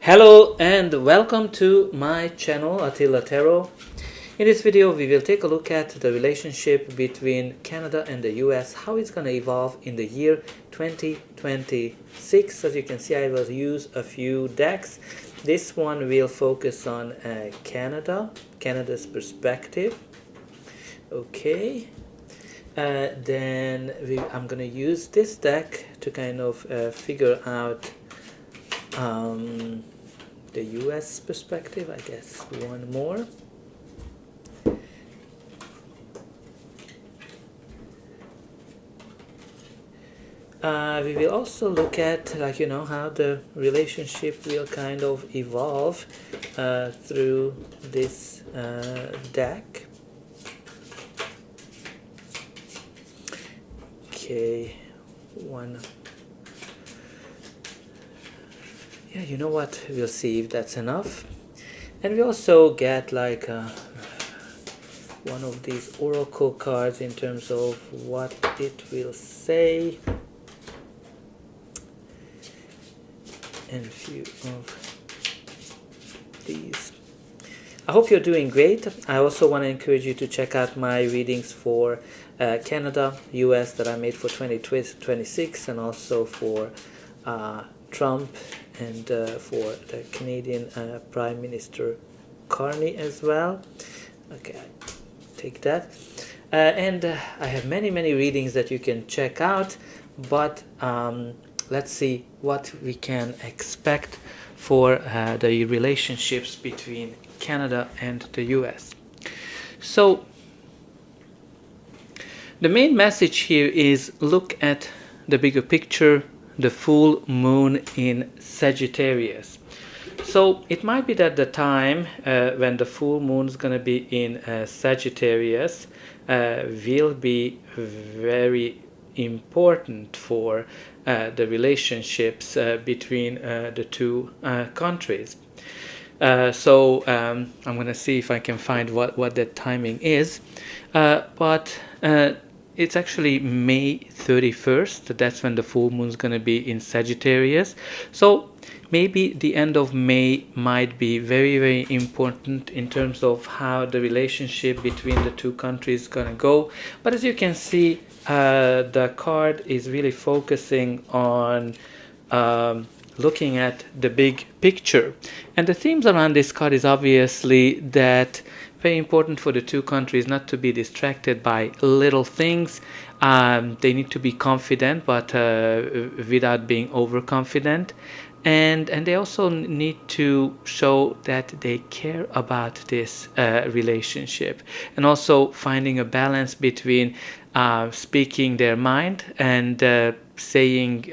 Hello and welcome to my channel Attila Tero. In this video we will take a look at the relationship between Canada and the US, how it's going to evolve in the year 2026. As you can see, I will use a few decks. This one will focus on Canada's perspective. Okay. I'm going to use this deck to kind of figure out the US perspective, I guess. One more. We will also look at how the relationship will kind of evolve through this deck. Okay, one. Yeah, you know what? We'll see if that's enough. And we also get like one of these oracle cards in terms of what it will say. And a few of these. I hope you're doing great. I also want to encourage you to check out my readings for Canada, US that I made for 2026 and also for Trump and for the Canadian Prime Minister Carney as well. Okay, I take that. And I have many readings that you can check out, but let's see what we can expect for the relationships between Canada and the US. So the main message here is look at the bigger picture, the full moon in Sagittarius. So it might be that the time when the full moon is going to be in Sagittarius will be very important for the relationships between the two countries. So I'm going to see if I can find what that timing is. But it's actually May 31st. That's when the full moon is going to be in Sagittarius. So maybe the end of May might be very important in terms of how the relationship between the two countries is going to go. But as you can see, the card is really focusing on looking at the big picture. And the themes around this card is obviously that very important for the two countries not to be distracted by little things. They need to be confident, but without being overconfident. And they also need to show that they care about this relationship, and also finding a balance between speaking their mind and saying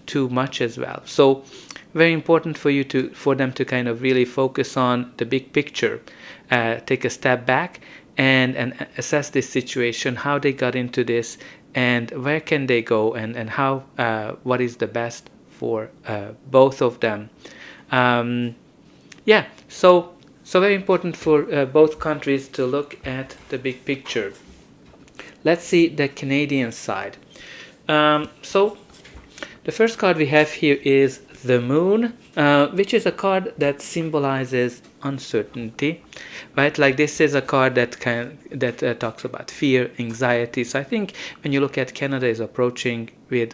too much as well. So very important for them to kind of really focus on the big picture, take a step back and assess this situation, how they got into this, and where can they go, and how what is the best for both of them. So very important for both countries to look at the big picture. Let's see the Canadian side. So the first card we have here is the Moon, which is a card that symbolizes uncertainty, right? Like this is a card that talks about fear, anxiety. So I think when you look at Canada is approaching with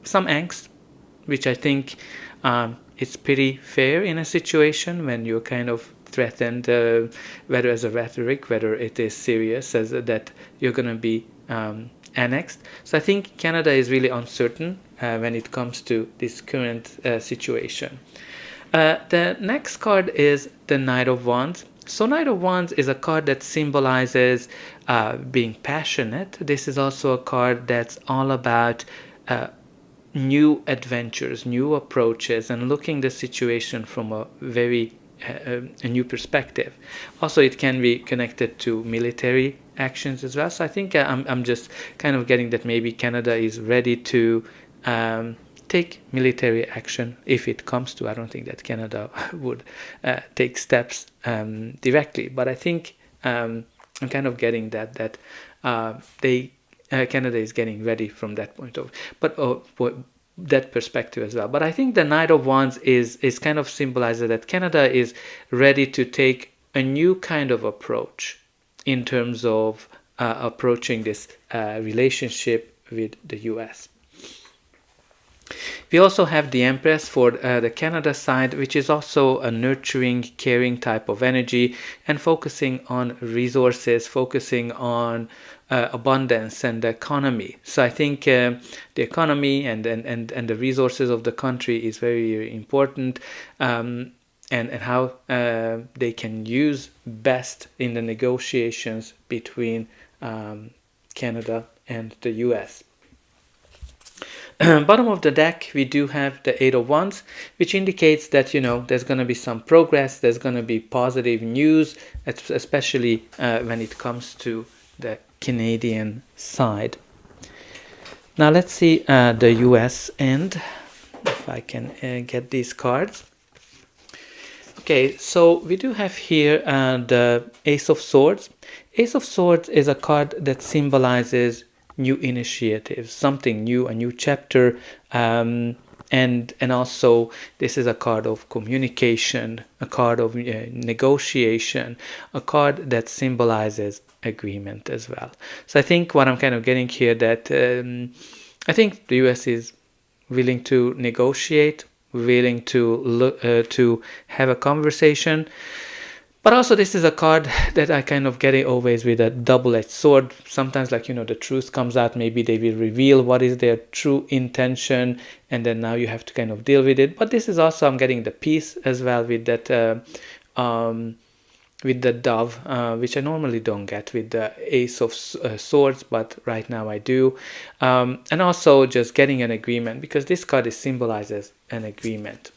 some angst, which I think it's pretty fair in a situation when you're kind of threatened, whether as a rhetoric, whether it is serious, as that you're going to be annexed. So I think Canada is really uncertain when it comes to this current situation. The next card is the Knight of Wands. So Knight of Wands is a card that symbolizes being passionate. This is also a card that's all about new adventures, new approaches, and looking the situation from a very a new perspective. Also, it can be connected to military actions as well. So I think I'm just kind of getting that maybe Canada is ready to take military action if it comes to. I don't think that Canada would take steps directly, but I think I'm kind of getting that Canada is getting ready from that point of. But that perspective as well. But I think the Knight of Wands is kind of symbolizes that Canada is ready to take a new kind of approach in terms of approaching this relationship with the US. We also have the Empress for the Canada side, which is also a nurturing, caring type of energy and focusing on resources, focusing on abundance and the economy. So I think the economy and the resources of the country is very, very important, and how they can use best in the negotiations between Canada and the US. Bottom of the deck, we do have the Eight of Wands, which indicates that, there's going to be some progress, there's going to be positive news, especially when it comes to the Canadian side. Now let's see the US end, if I can get these cards. Okay, so we do have here the Ace of Swords. Ace of Swords is a card that symbolizes new initiatives, something new, a new chapter, and also this is a card of communication, a card of negotiation, a card that symbolizes agreement as well. So I think what I'm kind of getting here, that I think the US is willing to negotiate, willing to look to have a conversation. But also this is a card that I kind of get it always with a double-edged sword. Sometimes, like, the truth comes out, maybe they will reveal what is their true intention, and then now you have to kind of deal with it. But this is also, I'm getting the peace as well with that, with the dove, which I normally don't get with the Ace of Swords, but right now I do. And also just getting an agreement, because this card symbolizes an agreement.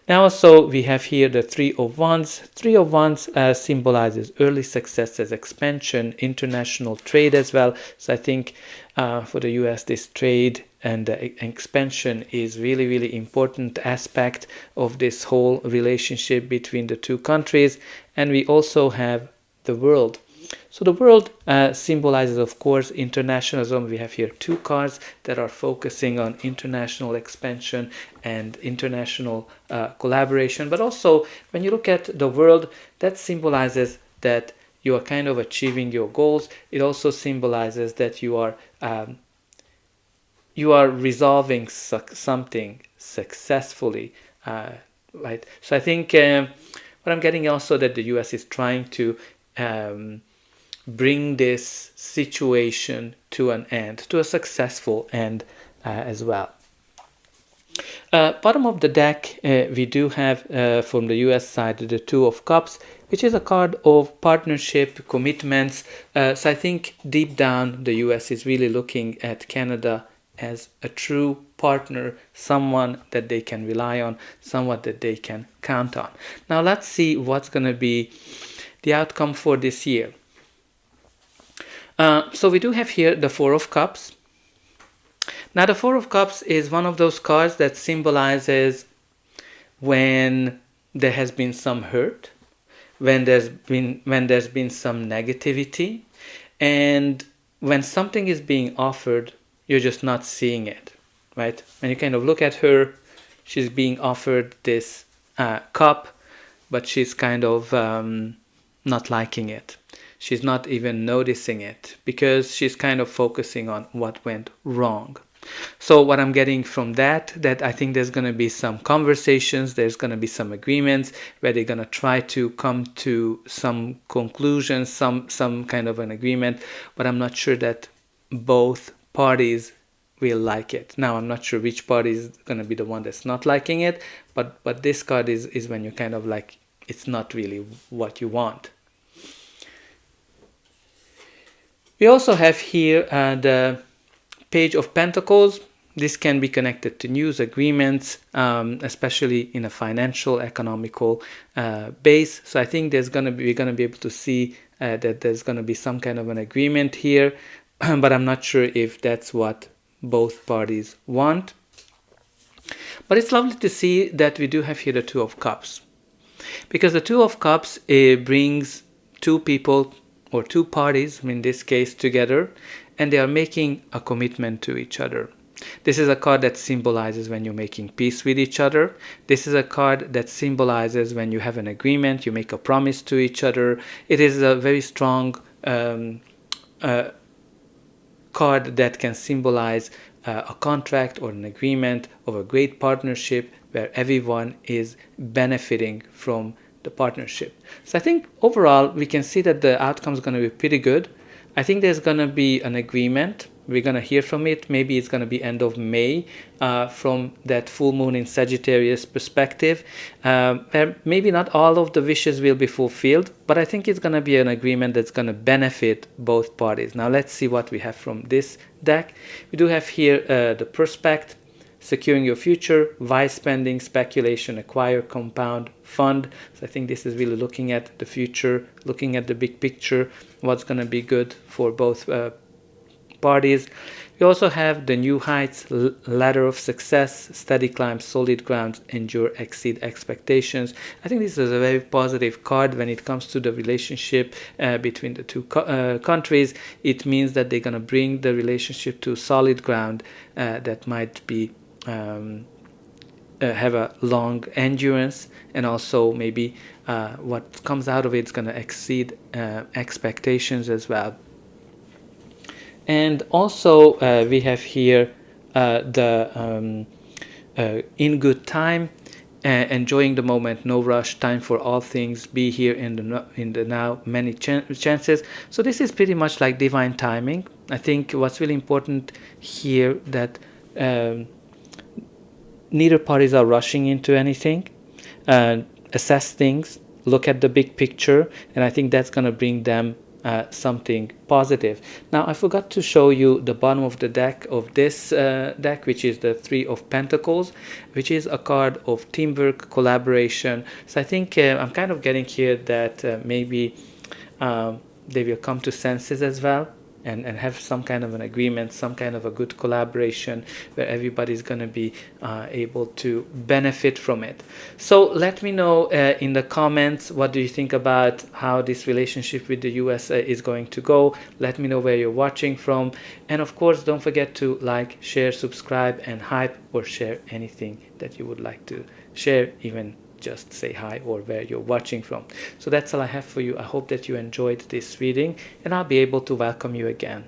Now also we have here the Three of Wands. Three of Wands symbolizes early successes, expansion, international trade as well. So I think for the US, this trade and expansion is really, really important aspect of this whole relationship between the two countries. And we also have the World. So the World symbolizes, of course, internationalism. We have here two cards that are focusing on international expansion and international collaboration. But also, when you look at the World, that symbolizes that you are kind of achieving your goals. It also symbolizes that you are resolving something successfully, right? So I think what I'm getting also, that the US is trying to bring this situation to an end, to a successful end as well. Bottom of the deck, we do have from the US side the Two of Cups, which is a card of partnership, commitments. So I think deep down the US is really looking at Canada as a true partner, someone that they can rely on, someone that they can count on. Now let's see what's going to be the outcome for this year. So we do have here the Four of Cups. Now the Four of Cups is one of those cards that symbolizes when there has been some hurt, when there's been some negativity, and when something is being offered, you're just not seeing it, right? When you kind of look at her, she's being offered this cup, but she's kind of not liking it. She's not even noticing it, because she's kind of focusing on what went wrong. So what I'm getting from that I think there's going to be some conversations, there's going to be some agreements where they're going to try to come to some conclusions, some kind of an agreement, but I'm not sure that both parties will like it. Now I'm not sure which party is going to be the one that's not liking it, but this card is when you kind of like, it's not really what you want. We also have here the Page of Pentacles. This can be connected to news, agreements, especially in a financial, economical base. So I think we're going to be able to see that there's going to be some kind of an agreement here, but I'm not sure if that's what both parties want. But it's lovely to see that we do have here the Two of Cups, because the Two of Cups brings two people or two parties, in this case, together, and they are making a commitment to each other. This is a card that symbolizes when you're making peace with each other. This is a card that symbolizes when you have an agreement, you make a promise to each other. It is a very strong card that can symbolize a contract or an agreement of a great partnership where everyone is benefiting from the partnership. So I think overall we can see that the outcome is going to be pretty good. I think there's going to be an agreement. We're going to hear from it. Maybe it's going to be end of May from that full moon in Sagittarius perspective. Maybe not all of the wishes will be fulfilled, but I think it's going to be an agreement that's going to benefit both parties. Now let's see what we have from this deck. We do have here the Prospect, Securing Your Future, Wise Spending, Speculation, Acquire, Compound, Fund. So I think this is really looking at the future, looking at the big picture, what's going to be good for both parties. We also have the New Heights, Ladder of Success, Steady Climb, Solid Ground, Endure, Exceed Expectations. I think this is a very positive card when it comes to the relationship between the two countries. It means that they're going to bring the relationship to solid ground that might be have a long endurance, and also maybe what comes out of it is going to exceed expectations as well. And also we have here the in good time, enjoying the moment, no rush, time for all things, be here in the now, many chances. So this is pretty much like divine timing. I think what's really important here that neither parties are rushing into anything. Assess things, look at the big picture, and I think that's going to bring them something positive. Now I forgot to show you the bottom of the deck of this deck, which is the Three of Pentacles, which is a card of teamwork, collaboration. So I think I'm kind of getting here that maybe they will come to senses as well, and have some kind of an agreement, some kind of a good collaboration where everybody's going to be able to benefit from it. So let me know in the comments, what do you think about how this relationship with the US is going to go. Let me know where you're watching from. And of course, don't forget to like, share, subscribe, and hype or share anything that you would like to share, even just say hi or where you're watching from. So that's all I have for you. I hope that you enjoyed this reading, and I'll be able to welcome you again.